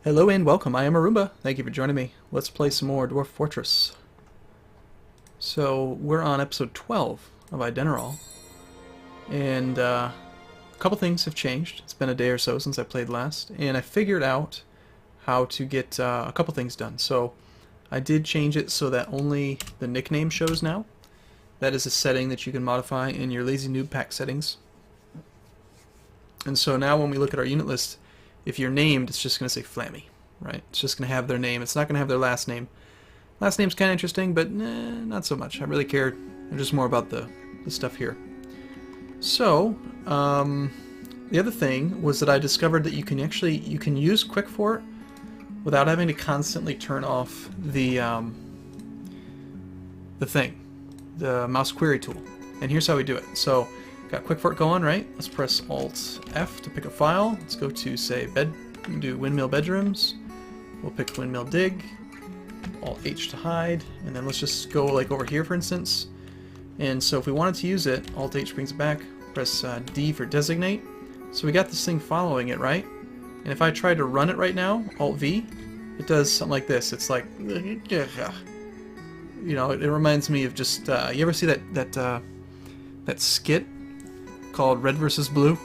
Hello and welcome, I am Arumba. Thank you for joining me. Let's play some more Dwarf Fortress. So, we're on episode 12 of Ideneral. And a couple things have changed. It's been a day or so since I played last. And I figured out how to get a couple things done. So, I did change it so that only the nickname shows now. That is a setting that you can modify in your Lazy Newb Pack settings. And so now when we look at our unit list, if you're named, it's just going to say Flammy, right? It's just going to have their name. It's not going to have their last name. Last name's kind of interesting, but not so much. I really care just more about the stuff here. So, the other thing was that I discovered that you can use Quick Fort without having to constantly turn off the mouse query tool. And here's how we do it. So, got Quick Fort going, right? Let's press Alt F to pick a file. Let's go to, say, do Windmill Bedrooms. We'll pick Windmill Dig. Alt H to hide. And then let's just go like over here, for instance. And so if we wanted to use it, Alt H brings it back. Press D for designate. So we got this thing following it, right? And if I try to run it right now, Alt V, it does something like this. It's like, you know, it reminds me of just, you ever see that skit called Red vs. Blue?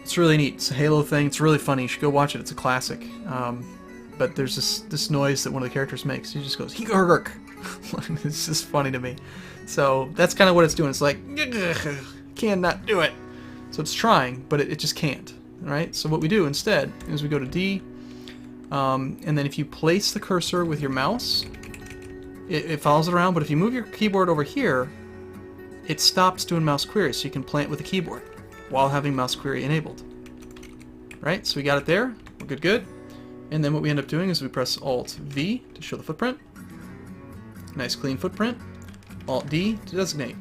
It's really neat. It's a Halo thing. It's really funny. You should go watch it. It's a classic. But there's this noise that one of the characters makes. He just goes, "Hee-gurgurk." It's just funny to me. So that's kind of what it's doing. It's like, cannot do it. So it's trying, but it just can't. Right? So what we do instead is we go to D, and then if you place the cursor with your mouse, it follows it around. But if you move your keyboard over here, it stops doing mouse query, so you can play it with the keyboard while having mouse query enabled. Right, so we got it there. We're good. And then what we end up doing is we press Alt V to show the footprint. Nice clean footprint. Alt D to designate.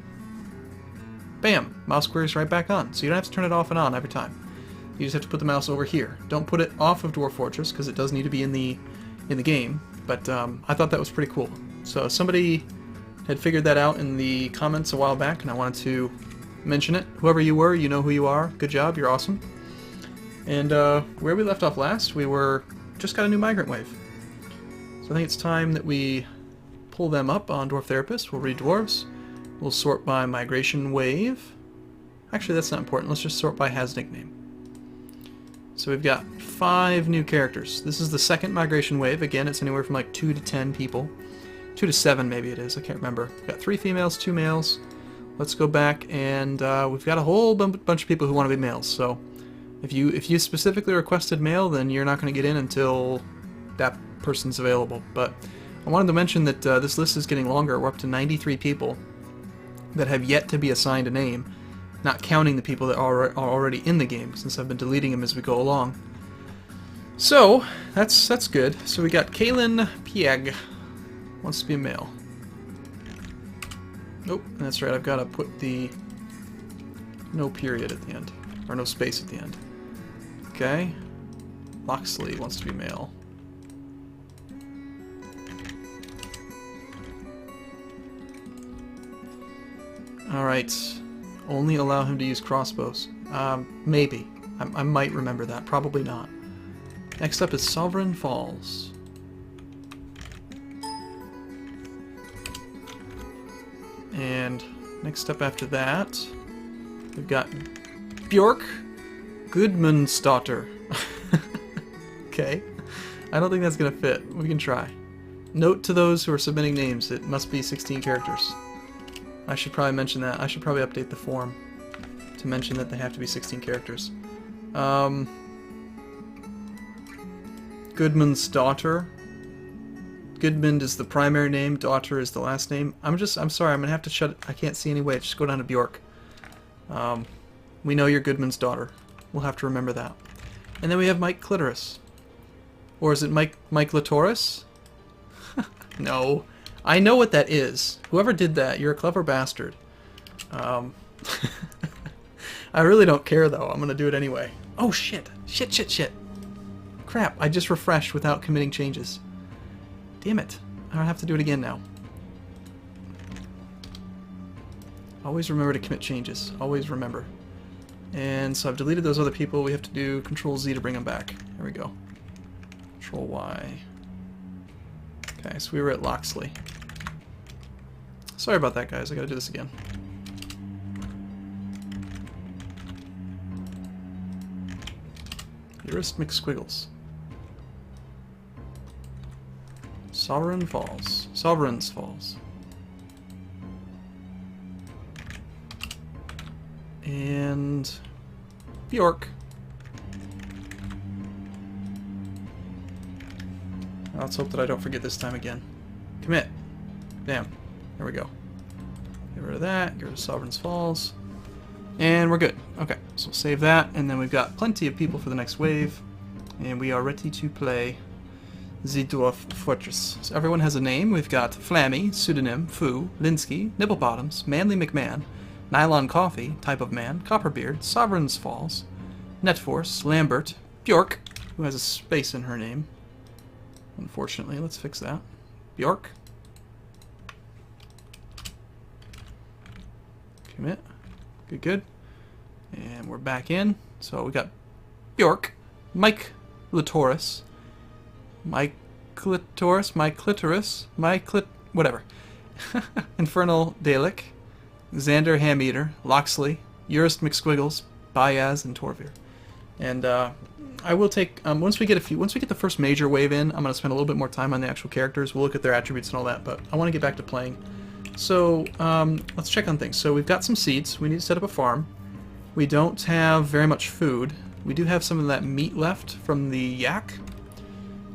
Bam! Mouse query is right back on. So you don't have to turn it off and on every time. You just have to put the mouse over here. Don't put it off of Dwarf Fortress because it does need to be in the game. But I thought that was pretty cool. So somebody had figured that out in the comments a while back, and I wanted to mention it. Whoever you were, you know who you are. Good job, you're awesome. And where we left off last, we just got a new migrant wave. So I think it's time that we pull them up on Dwarf Therapist. We'll read dwarves. We'll sort by migration wave. Actually, that's not important. Let's just sort by has nickname. So we've got 5 new characters. This is the second migration wave. Again, it's anywhere from like 2 to 10 people. 2 to 7 maybe it is, I can't remember. We've got 3 females, 2 males. Let's go back, and we've got a whole bunch of people who want to be males. So if you specifically requested male, then you're not going to get in until that person's available. But I wanted to mention that this list is getting longer. We're up to 93 people that have yet to be assigned a name, not counting the people that are already in the game, since I've been deleting them as we go along. So that's good. So we got Kaylin Pieg. Wants to be a male. Nope, that's right, I've got to put the no period at the end, or no space at the end. Okay. Loxley wants to be male. Alright, only allow him to use crossbows. Maybe. I might remember that, probably not. Next up is Sovereign Falls. And next up after that, we've got Bjork Goodmansdottir. Okay. I don't think that's going to fit. We can try. Note to those who are submitting names, it must be 16 characters. I should probably mention that. I should probably update the form to mention that they have to be 16 characters. Goodmansdottir. Goodman is the primary name, daughter is the last name. I'm sorry, I'm gonna have to shut it. I can't see any way. Just go down to Bjork. We know you're Goodman's daughter. We'll have to remember that. And then we have Mike Clitoris. Or is it Mike Latoris? No. I know what that is. Whoever did that, you're a clever bastard. I really don't care though. I'm gonna do it anyway. Oh shit. Shit. Crap, I just refreshed without committing changes. Damn it. I don't have to do it again now. Always remember to commit changes. Always remember. And so I've deleted those other people. We have to do Control Z to bring them back. There we go. Control Y. Okay, so we were at Loxley. Sorry about that, guys. I gotta do this again. Dearest McSquiggles. Sovereign Falls. Sovereign's Falls. And Bjork. Let's hope that I don't forget this time again. Commit. Damn. There we go. Get rid of that. Get rid of Sovereign's Falls. And we're good. Okay, so we'll save that, and then we've got plenty of people for the next wave, and we are ready to play the Dwarf Fortress. So everyone has a name. We've got Flammy, Pseudonym, Foo, Linsky, Nibblebottoms, Manly McMahon, Nylon Coffee, Type of Man, Copperbeard, Sovereign's Falls, Netforce, Lambert, Bjork, who has a space in her name. Unfortunately, let's fix that. Bjork. Commit. Good, good. And we're back in. So we got Bjork, Mike Latoris, Mike Clitoris, Mike Clitoris, Mike Clit... whatever. Infernal Dalek, Xander Hameater, Loxley, Urist McSquiggles, Baez, and Torvir. And I will take once we get the first major wave in, I'm going to spend a little bit more time on the actual characters. We'll look at their attributes and all that, but I want to get back to playing. So let's check on things. So we've got some seeds. We need to set up a farm. We don't have very much food. We do have some of that meat left from the yak,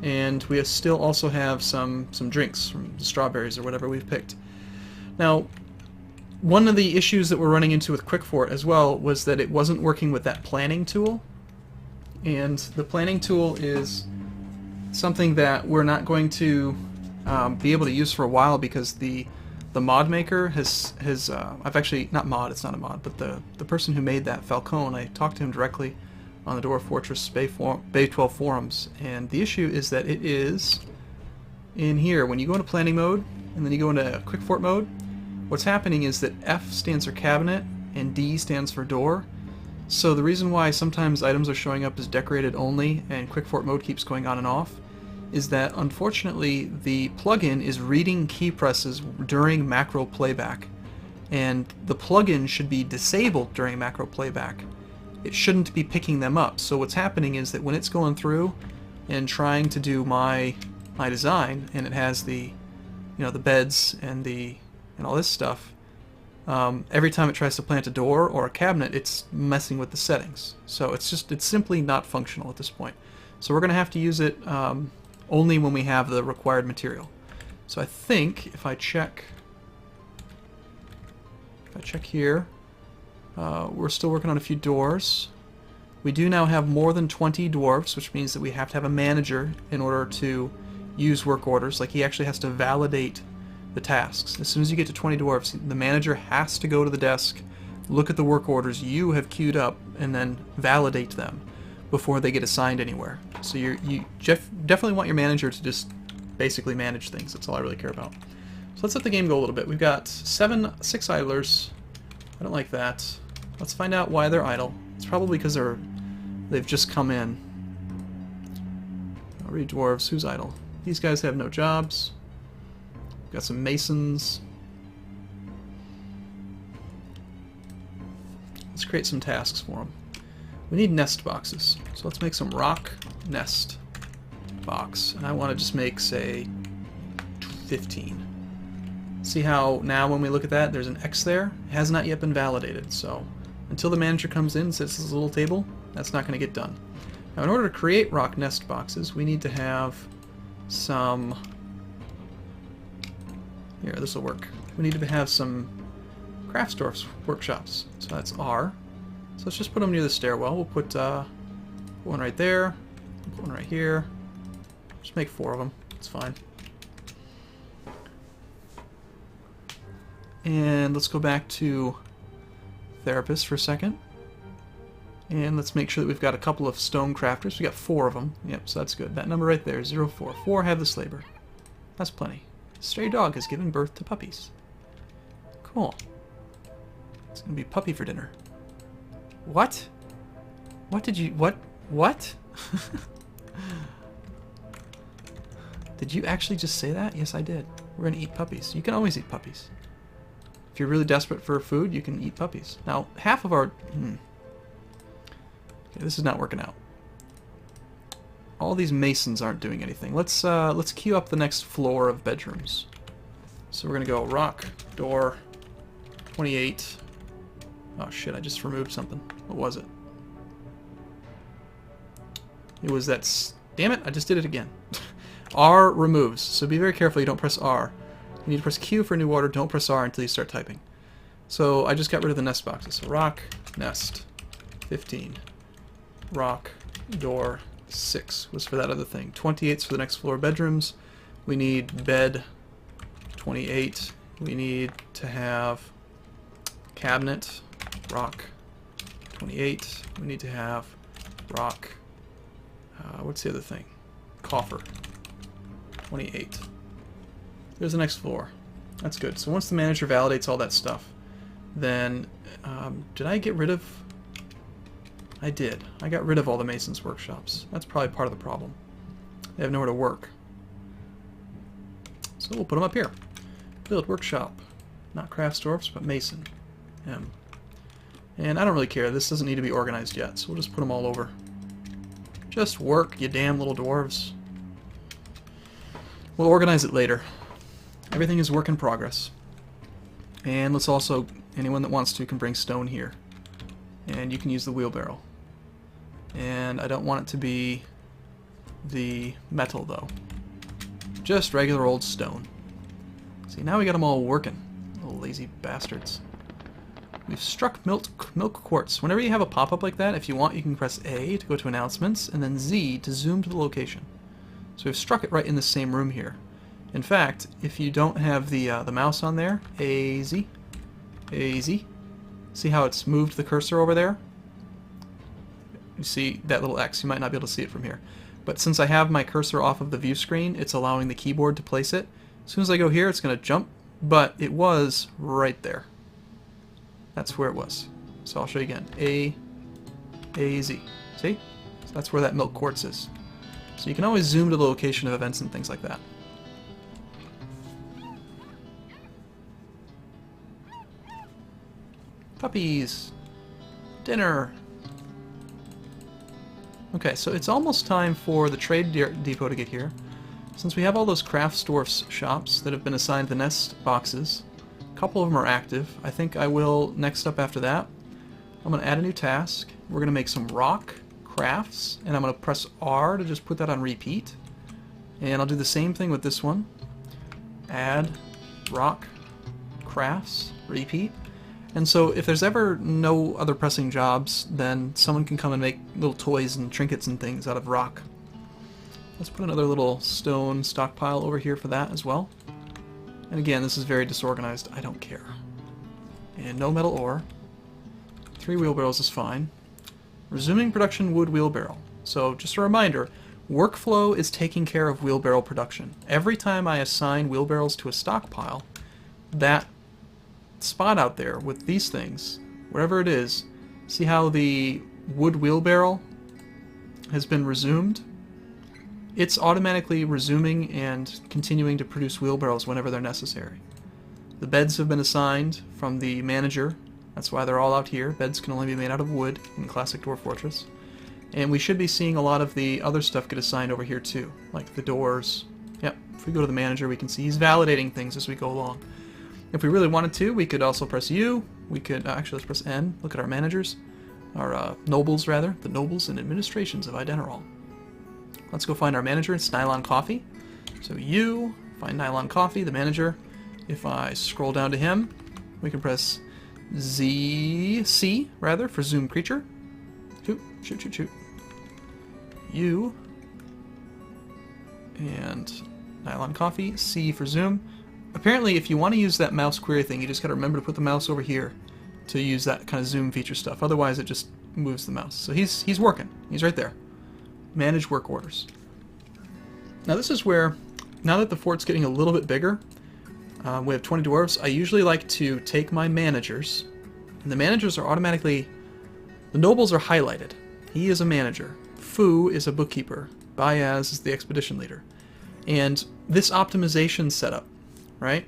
and we still also have some drinks from the strawberries or whatever we've picked. Now, one of the issues that we're running into with QuickFort as well was that it wasn't working with that planning tool. And the planning tool is something that we're not going to be able to use for a while because the mod maker has I've actually, not mod, it's not a mod, but the person who made that, Falcone, I talked to him directly on the Dwarf Fortress Bay 12 forums, and the issue is that it is in here. When you go into planning mode and then you go into QuickFort mode, what's happening is that F stands for cabinet and D stands for door. So the reason why sometimes items are showing up as decorated only and QuickFort mode keeps going on and off is that unfortunately the plugin is reading key presses during macro playback, and the plugin should be disabled during macro playback. It shouldn't be picking them up. So what's happening is that when it's going through and trying to do my design, and it has the the beds and all this stuff, every time it tries to plant a door or a cabinet, it's messing with the settings. So it's simply not functional at this point. So we're going to have to use it only when we have the required material. So I think if I check here, we're still working on a few doors. We do now have more than 20 dwarves, which means that we have to have a manager in order to use work orders. Like, he actually has to validate the tasks. As soon as you get to 20 dwarves, the manager has to go to the desk, look at the work orders you have queued up, and then validate them before they get assigned anywhere. So you definitely want your manager to just basically manage things. That's all I really care about. So let's let the game go a little bit. We've got 6 idlers. I don't like that. Let's find out why they're idle. It's probably because they've just come in. I'll read dwarves. Who's idle? These guys have no jobs. Got some masons. Let's create some tasks for them. We need nest boxes. So let's make some rock nest box. And I want to just make, say, 15. See how now when we look at that, there's an X there? It has not yet been validated. So until the manager comes in and sits at this little table, that's not going to get done. Now in order to create rock nest boxes, we need to have some... Here, this will work. We need to have some Craftsdorf's workshops. So that's R. So let's just put them near the stairwell. We'll put one right there, one right here. Just make 4 of them. It's fine. And let's go back to Therapist for a second. And let's make sure that we've got a couple of stone crafters. We got 4 of them. Yep, so that's good. That number right there, 04. 4 have this labor. That's plenty. Stray dog has given birth to puppies. Cool. It's gonna be puppy for dinner. What? What did you... What? Did you actually just say that? Yes, I did. We're going to eat puppies. You can always eat puppies. If you're really desperate for food, you can eat puppies. Now, half of our... Okay, this is not working out. All these masons aren't doing anything. Let's queue up the next floor of bedrooms. So we're going to go rock, door, 28. Oh shit, I just removed something. What was it? It was that... Damn it, I just did it again. R removes, so be very careful you don't press R. You need to press Q for new order, don't press R until you start typing. So I just got rid of the nest boxes. So rock, nest, 15. Rock, door, 6 was for that other thing. 28's for the next floor bedrooms. We need bed, 28. We need to have cabinet, rock, 28. We need to have rock, what's the other thing? Coffer, 28. There's the next floor. That's good. So once the manager validates all that stuff, then, did I get rid of... I did. I got rid of all the masons' workshops. That's probably part of the problem. They have nowhere to work. So we'll put them up here. Build workshop. Not crafts dwarfs, but mason. M. And I don't really care. This doesn't need to be organized yet, so we'll just put them all over. Just work, you damn little dwarves. We'll organize it later. Everything is work in progress. And let's also, anyone that wants to can bring stone here. And you can use the wheelbarrow. And I don't want it to be the metal though. Just regular old stone. See, now we got them all working. Little lazy bastards. We've struck milk quartz. Whenever you have a pop-up like that, if you want, you can press A to go to announcements, and then Z to zoom to the location. So we've struck it right in the same room here. In fact, if you don't have the mouse on there, AZ, see how it's moved the cursor over there? You see that little X, you might not be able to see it from here. But since I have my cursor off of the view screen, it's allowing the keyboard to place it. As soon as I go here, it's going to jump, but it was right there. That's where it was. So I'll show you again. AZ. See? So that's where that milk quartz is. So you can always zoom to the location of events and things like that. Puppies! Dinner! Okay, so it's almost time for the trade depot to get here. Since we have all those crafts dwarfs shops that have been assigned the nest boxes, a couple of them are active. I think I will, next up after that, I'm going to add a new task. We're going to make some rock crafts, and I'm going to press R to just put that on repeat. And I'll do the same thing with this one. Add rock crafts, repeat. And so if there's ever no other pressing jobs, then someone can come and make little toys and trinkets and things out of rock. Let's put another little stone stockpile over here for that as well. And again, this is very disorganized. I don't care. And no metal ore. 3 wheelbarrows is fine. Resuming production wood wheelbarrow. So just a reminder, workflow is taking care of wheelbarrow production. Every time I assign wheelbarrows to a stockpile, that spot out there with these things, wherever it is, see how the wood wheelbarrow has been resumed? It's automatically resuming and continuing to produce wheelbarrows whenever they're necessary. The beds have been assigned from the manager. That's why they're all out here. Beds can only be made out of wood in classic Dwarf Fortress. And we should be seeing a lot of the other stuff get assigned over here too, like the doors. Yep, if we go to the manager, we can see he's validating things as we go along. If we really wanted to, we could also press U. We could, actually let's press N. Look at our managers. Our nobles, rather. The nobles and administrations of Ideneral. Let's go find our manager. It's Nylon Coffee. So U, find Nylon Coffee, the manager. If I scroll down to him, we can press C, rather, for zoom creature. Shoot. U. And Nylon Coffee, C for zoom. Apparently, if you want to use that mouse query thing, you just got to remember to put the mouse over here to use that kind of zoom feature stuff. Otherwise, it just moves the mouse. So he's working. He's right there. Manage work orders. Now this is where, now that the fort's getting a little bit bigger, we have 20 dwarves, I usually like to take my managers, and the managers are automatically, the nobles are highlighted. He is a manager. Fu is a bookkeeper. Bayaz is the expedition leader. And this optimization setup, right?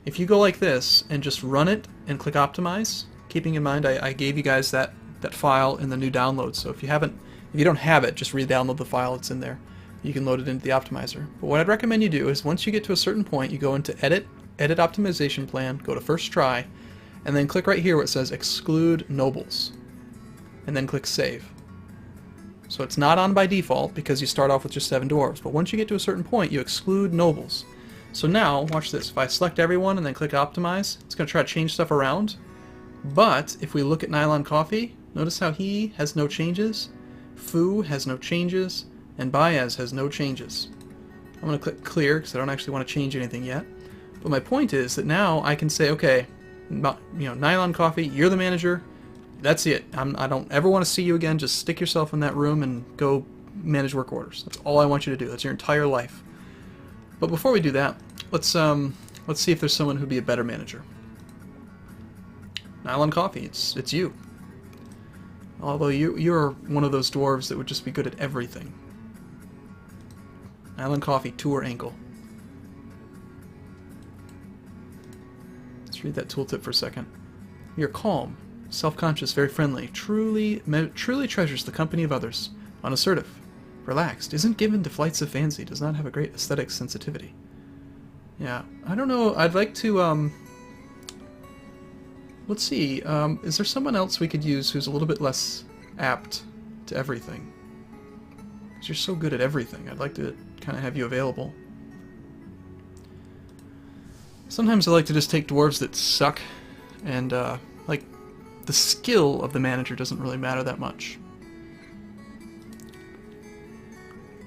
If you go like this and just run it and click optimize, keeping in mind I gave you guys that file in the new download, so if you don't have it, just re-download the file, it's in there. You can load it into the optimizer. But what I'd recommend you do is once you get to a certain point, you go into edit optimization plan, go to first try, and then click right here where it says exclude nobles, and then click save. So it's not on by default because you start off with just 7 dwarves, but once you get to a certain point, you exclude nobles. So now, watch this, if I select everyone and then click optimize, it's going to try to change stuff around. But if we look at Nylon Coffee, notice how he has no changes, Fu has no changes, and Baez has no changes. I'm going to click clear because I don't actually want to change anything yet. But my point is that now I can say, okay, Nylon Coffee, you're the manager. That's it. I don't ever want to see you again. Just stick yourself in that room and go manage work orders. That's all I want you to do. That's your entire life. But before we do that, let's see if there's someone who'd be a better manager. Nylon Coffee, it's you. Although you're one of those dwarves that would just be good at everything. Nylon Coffee, tour ankle. Let's read that tooltip for a second. You're calm, self-conscious, very friendly, truly treasures the company of others, unassertive, relaxed, isn't given to flights of fancy, does not have a great aesthetic sensitivity. Yeah, I don't know, I'd like to, let's see, is there someone else we could use who's a little bit less apt to everything? Because you're so good at everything, I'd like to kind of have you available. Sometimes I like to just take dwarves that suck, and, like, the skill of the manager doesn't really matter that much.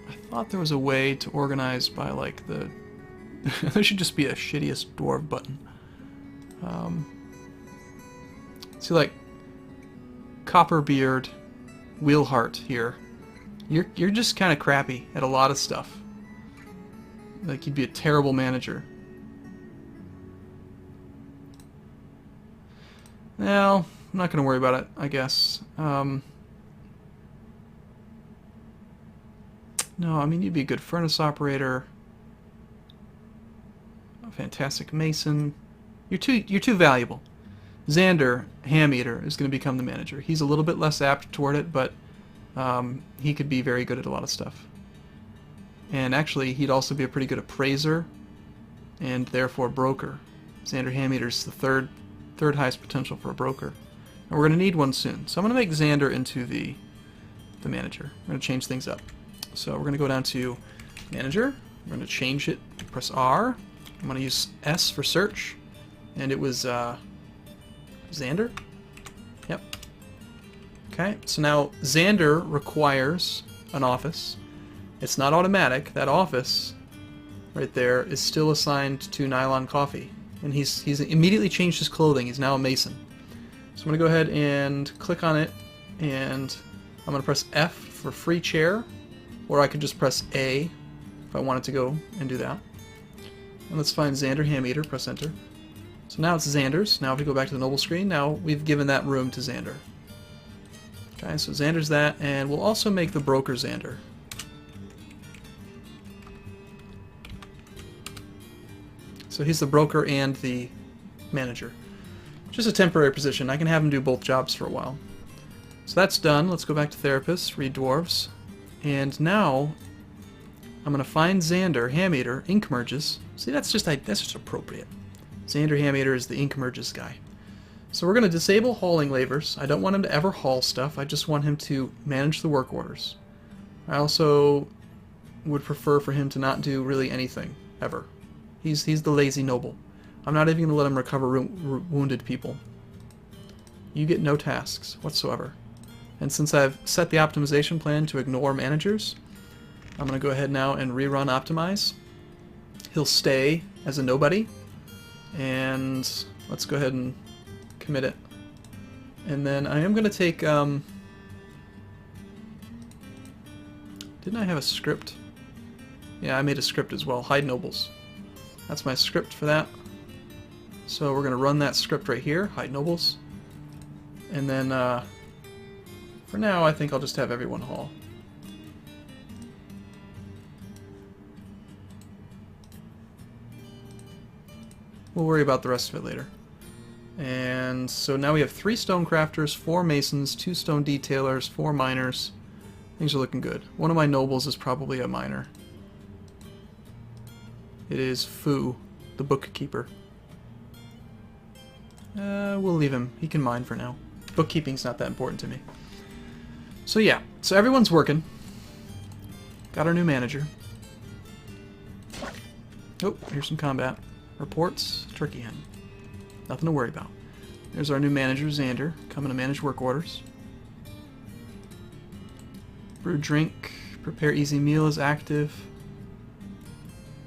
I thought there was a way to organize by, like, the... there should just be a shittiest dwarf button. See, like, Copperbeard, Wheelheart here. You're just kind of crappy at a lot of stuff. Like, you'd be a terrible manager. Well, I'm not going to worry about it, I guess. No, I mean, you'd be a good furnace operator. A fantastic mason. You're too valuable. Xander, Ham Eater, is going to become the manager. He's a little bit less apt toward it, but he could be very good at a lot of stuff. And actually, he'd also be a pretty good appraiser, and therefore broker. Xander Ham Eater's the third highest potential for a broker. And we're going to need one soon. So I'm going to make Xander into the manager. We're going to change things up. So we're going to go down to manager. We're going to change it. Press R. I'm going to use S for search. And it was Xander? Yep. Okay, so now Xander requires an office. It's not automatic. That office right there is still assigned to Nylon Coffee. And he's immediately changed his clothing. He's now a mason. So I'm going to go ahead and click on it, and I'm going to press F for free chair, or I could just press A if I wanted to go and do that. And let's find Xander Ham Eater, press enter. So now it's Xander's. Now if we go back to the noble screen, now we've given that room to Xander. Okay, so Xander's that, and we'll also make the broker Xander. So he's the broker and the manager. Just a temporary position. I can have him do both jobs for a while. So that's done. Let's go back to Therapist, read Dwarves. And now I'm going to find Xander, Ham Eater, Ink Merges. See, that's just appropriate. Xander Ham Eater is the Ink Merges guy. So we're going to disable hauling levers. I don't want him to ever haul stuff. I just want him to manage the work orders. I also would prefer for him to not do really anything, ever. He's the lazy noble. I'm not even going to let him recover wounded people. You get no tasks whatsoever. And since I've set the optimization plan to ignore managers, I'm going to go ahead now and rerun optimize. He'll stay as a nobody. And let's go ahead and commit it. And then I am going to take... didn't I have a script? Yeah, I made a script as well. Hide nobles. That's my script for that. So we're going to run that script right here, hide nobles. And then, for now, I think I'll just have everyone haul. We'll worry about the rest of it later. And so now we have 3 stone crafters, 4 masons, 2 stone detailers, 4 miners. Things are looking good. One of my nobles is probably a miner. It is Fu, the bookkeeper. We'll leave him. He can mine for now. Bookkeeping's not that important to me. So yeah, so everyone's working. Got our new manager. Oh, here's some combat. Reports, turkey hen. Nothing to worry about. There's our new manager, Xander, coming to manage work orders. Brew drink, prepare easy meal is active.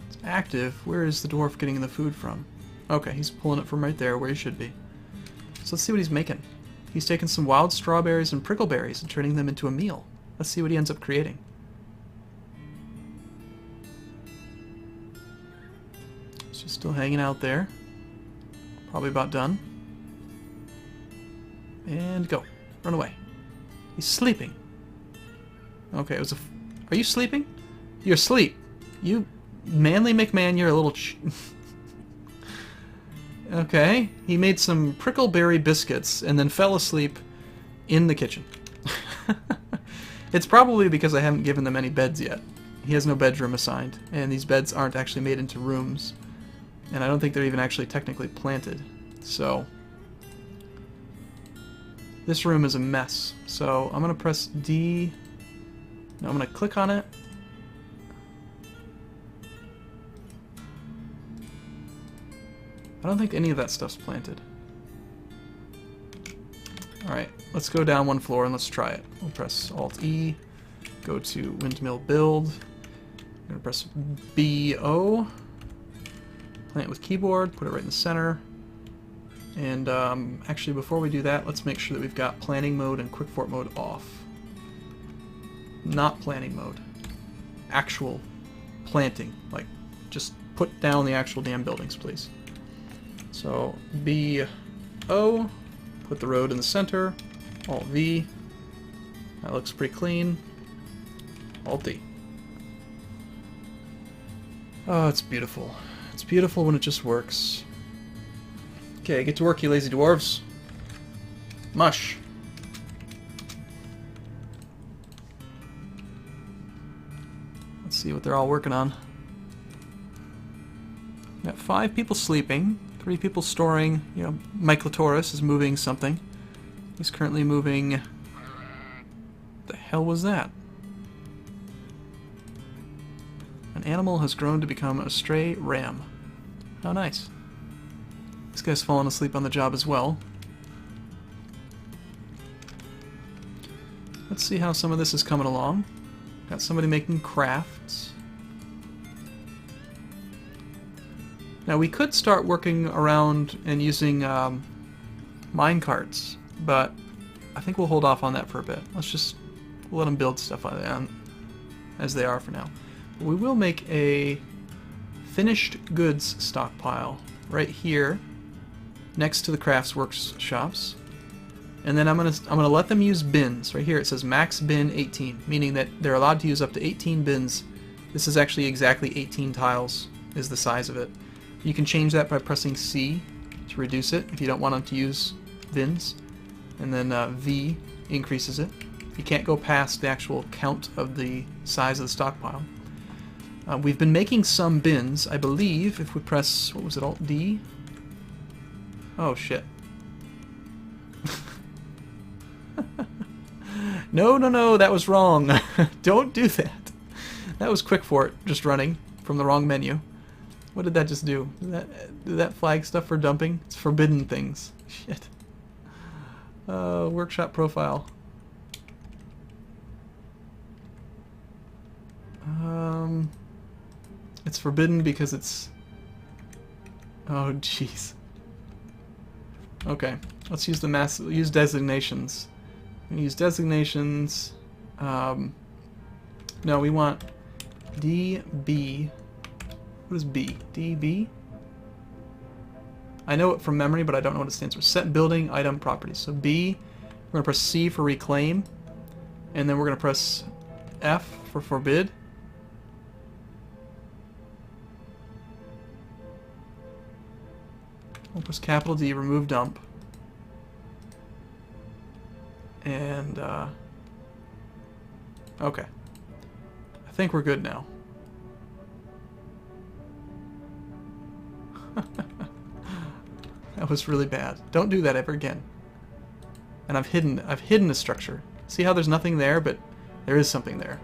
It's active? Where is the dwarf getting the food from? Okay, he's pulling it from right there where he should be. So let's see what he's making. He's taking some wild strawberries and prickleberries and turning them into a meal. Let's see what he ends up creating. She's still hanging out there. Probably about done. And go. Run away. He's sleeping. Okay, it was a... Are you sleeping? You're asleep. You manly McMahon, you're a little... Okay, he made some prickleberry biscuits and then fell asleep in the kitchen. It's probably because I haven't given them any beds yet. He has no bedroom assigned, and these beds aren't actually made into rooms. And I don't think they're even actually technically planted. So, this room is a mess. So, I'm going to press D. No, I'm going to click on it. I don't think any of that stuff's planted. Alright, let's go down 1 floor and let's try it. We'll press Alt-E, go to Windmill Build. I'm going to press B-O, plant with keyboard, put it right in the center. And actually before we do that, let's make sure that we've got planning mode and quick fort mode off. Not planning mode. Actual planting. Like, just put down the actual damn buildings, please. So, B-O, put the road in the center, Alt-V, that looks pretty clean, Alt-D. Oh, it's beautiful. It's beautiful when it just works. Okay, get to work, you lazy dwarves. Mush. Let's see what they're all working on. Got 5 people sleeping. 3 people storing, you know, Myclotaurus is moving something. He's currently moving... What the hell was that? An animal has grown to become a stray ram. How nice. This guy's fallen asleep on the job as well. Let's see how some of this is coming along. Got somebody making crafts. Now we could start working around and using mine carts, but I think we'll hold off on that for a bit. Let's just let them build stuff on as they are for now. But we will make a finished goods stockpile right here next to the crafts workshops, and then I'm gonna let them use bins. Right here it says max bin 18, meaning that they're allowed to use up to 18 bins. This is actually exactly 18 tiles is the size of it. You can change that by pressing C to reduce it if you don't want them to use bins. And then V increases it. You can't go past the actual count of the size of the stockpile. We've been making some bins, I believe, if we press, what was it, Alt-D? Oh, shit. No, that was wrong. Don't do that. That was quick fort, just running from the wrong menu. What did that just do? Did that flag stuff for dumping? It's forbidden things. Shit. Workshop profile. It's forbidden because it's... Oh, jeez. Okay, let's use use designations. I'm gonna use designations. No, we want DB. What is B? DB? I know it from memory, but I don't know what it stands for. Set building item properties. So B, we're going to press C for reclaim, and then we're going to press F for forbid. We'll press capital D, remove dump. And, okay. I think we're good now. That was really bad. Don't do that ever again. And I've hidden the structure. See how there's nothing there, but there is something there.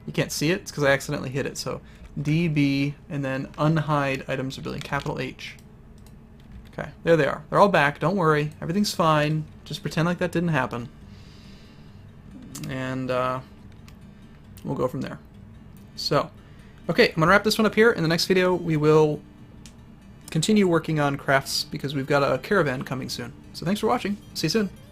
You can't see it, it's because I accidentally hid it. So DB and then unhide items or building, capital H. Okay, there they are. They're all back, don't worry. Everything's fine. Just pretend like that didn't happen. And we'll go from there. So, okay, I'm going to wrap this one up here. In the next video, we will continue working on crafts because we've got a caravan coming soon. So thanks for watching. See you soon.